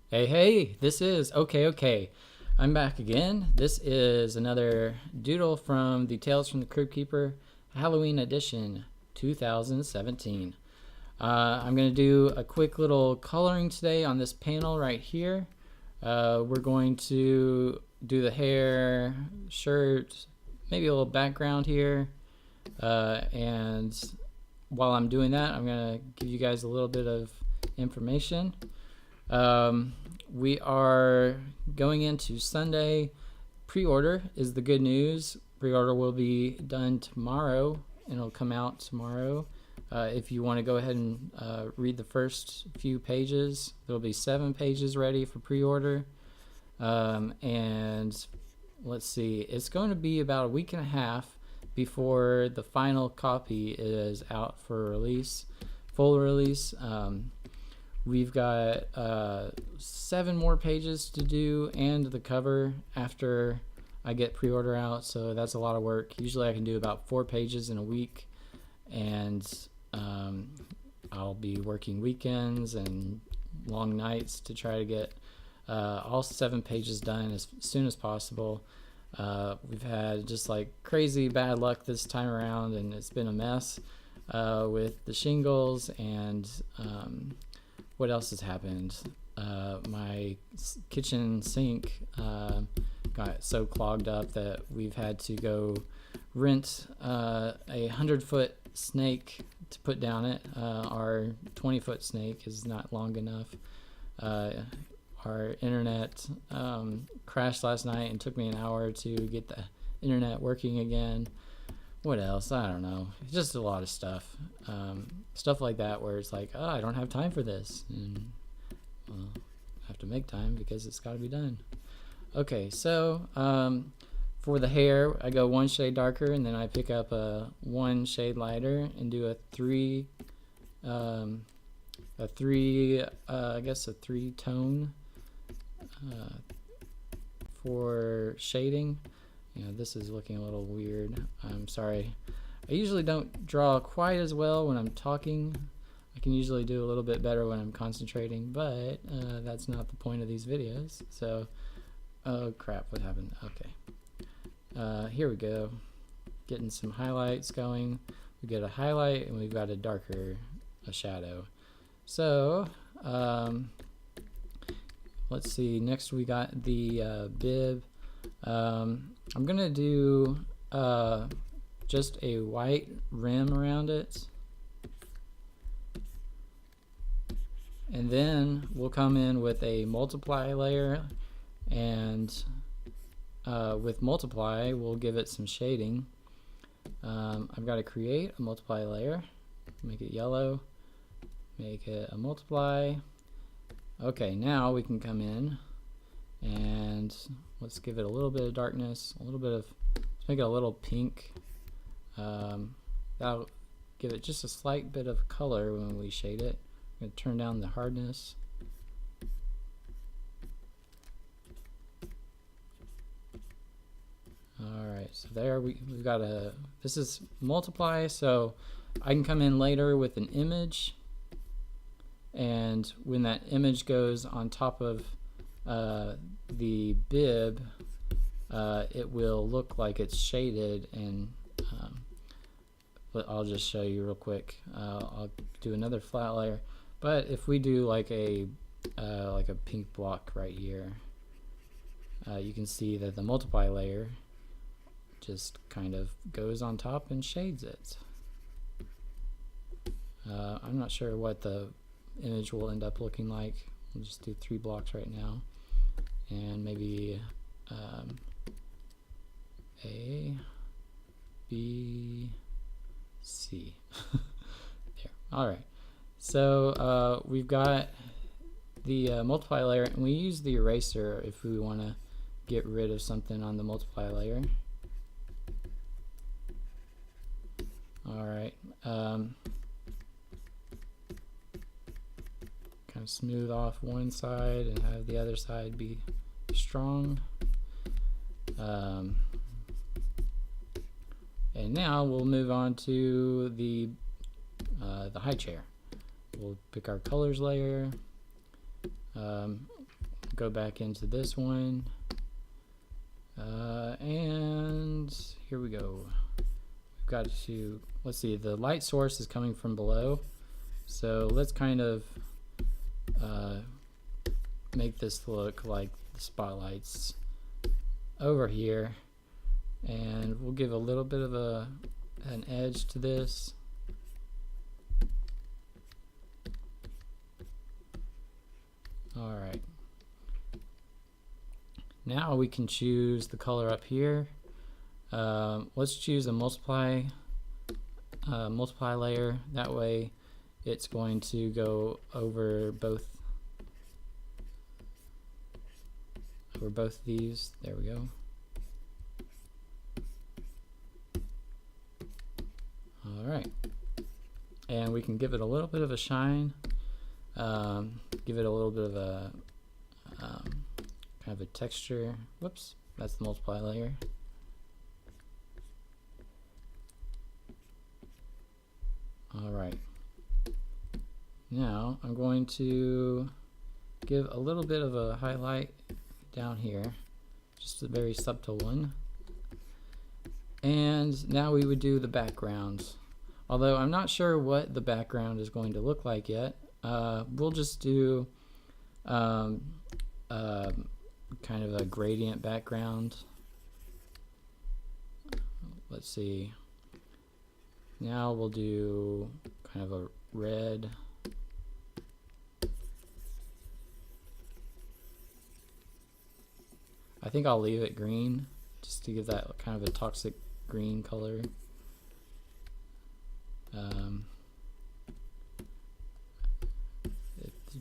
Hey, this is Okay. I'm back again. This is another doodle from the Tales from the Crypt Keeper Halloween edition 2017. I'm going to do a quick little coloring today on this panel right here. We're going to do the hair, shirt, maybe a little background here. And while I'm doing that, I'm going to give you guys a little bit of information. We are going into Sunday. Pre-order is the good news. Pre-order will be done tomorrow and it'll come out tomorrow. If you want to go ahead and read the first few pages, there'll be 7 pages ready for pre-order. And let's see, it's going to be about a week and a half before the final copy is out for release, full release. We've got 7 more pages to do and the cover after I get pre-order out, so that's a lot of work. Usually I can do about 4 pages in a week, and I'll be working weekends and long nights to try to get all 7 pages done as soon as possible. We've had just like crazy bad luck this time around, and it's been a mess with the shingles and what else has happened? My kitchen sink got so clogged up that we've had to go rent a 100-foot snake to put down it. Our 20-foot snake is not long enough. Our internet crashed last night and took me an hour to get the internet working again. What else? I don't know. Just a lot of stuff. Stuff like that where it's like, oh, I don't have time for this. And well, I have to make time because it's got to be done. Okay, so for the hair, I go 1 shade darker and then I pick up a 1 shade lighter and do a 3 tone for shading. This is looking a little weird. I'm sorry. I usually don't draw quite as well when I'm talking. I can usually do a little bit better when I'm concentrating, but that's not the point of these videos. So, oh crap, what happened? Okay. Here we go. Getting some highlights going. We get a highlight and we've got a shadow. So, let's see. Next we got the bib. I'm gonna do just a white rim around it, and then we'll come in with a multiply layer, and with multiply we'll give it some shading. I've got to create a multiply layer, make it yellow, make it a multiply. Okay, now we can come in and let's give it a little bit of darkness, let's make it a little pink. That'll give it just a slight bit of color when we shade it. I'm going to turn down the hardness. Alright, so there we've got this is multiply, so I can come in later with an image, and when that image goes on top of the bib, it will look like it's shaded, and but I'll just show you real quick. I'll do another flat layer, but if we do like a pink block right here, you can see that the multiply layer just kind of goes on top and shades it. I'm not sure what the image will end up looking like. We'll just do 3 blocks right now, and maybe A, B, C. There. Alright, so we've got the multiply layer, and we use the eraser if we want to get rid of something on the multiply layer. Alright, kind of smooth off one side and have the other side be strong. And now we'll move on to the high chair. We'll pick our colors layer. go back into this one. And here we go. We've got to, let's see, the light source is coming from below. So let's kind of make this look like the spotlights over here. And we'll give a little bit of an edge to this. All right. Now we can choose the color up here. Let's choose a multiply layer. That way it's going to go over both these. There we go. All right. And we can give it a little bit of a shine. Give it a little bit of a kind of a texture. Whoops, that's the multiply layer. All right. Now I'm going to give a little bit of a highlight down here, just a very subtle one. And now we would do the background. Although I'm not sure what the background is going to look like yet. We'll just do kind of a gradient background. Let's see. Now we'll do kind of a red. I think I'll leave it green just to give that kind of a toxic green color.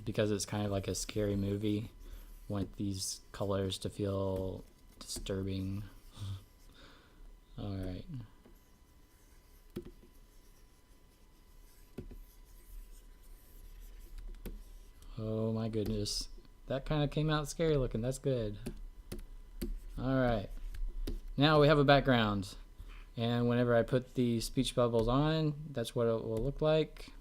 Because it's kind of like a scary movie, want these colors to feel disturbing. All right. Oh my goodness, that kind of came out scary looking. That's good. All right, now we have a background, and whenever I put the speech bubbles on, that's what it will look like.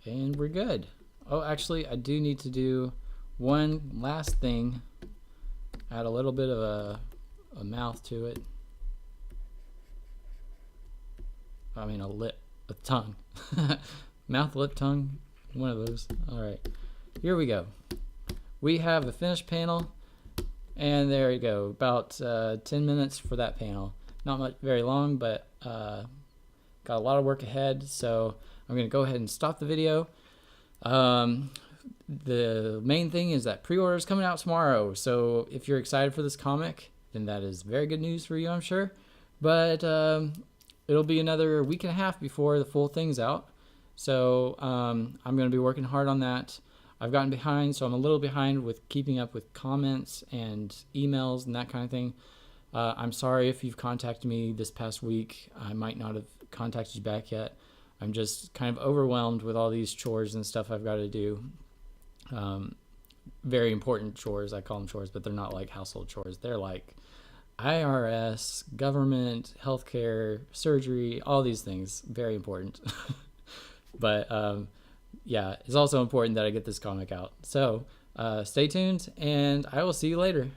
And we're good. Oh, actually, I do need to do one last thing. Add a little bit of a mouth to it. I mean a tongue. Mouth, lip, tongue, one of those. All right, here we go. We have a finished panel, and there you go. About 10 minutes for that panel. Not much, very long, but got a lot of work ahead. So I'm going to go ahead and stop the video. The main thing is that pre-order is coming out tomorrow. So if you're excited for this comic, then that is very good news for you, I'm sure. But it'll be another week and a half before the full thing's out. So I'm going to be working hard on that. I've gotten behind, so I'm a little behind with keeping up with comments and emails and that kind of thing. I'm sorry if you've contacted me this past week. I might not have contacted you back yet. I'm just kind of overwhelmed with all these chores and stuff I've got to do. Very important chores. I call them chores, but they're not like household chores. They're like IRS, government, healthcare, surgery, all these things. Very important. But yeah, it's also important that I get this comic out. So stay tuned, and I will see you later.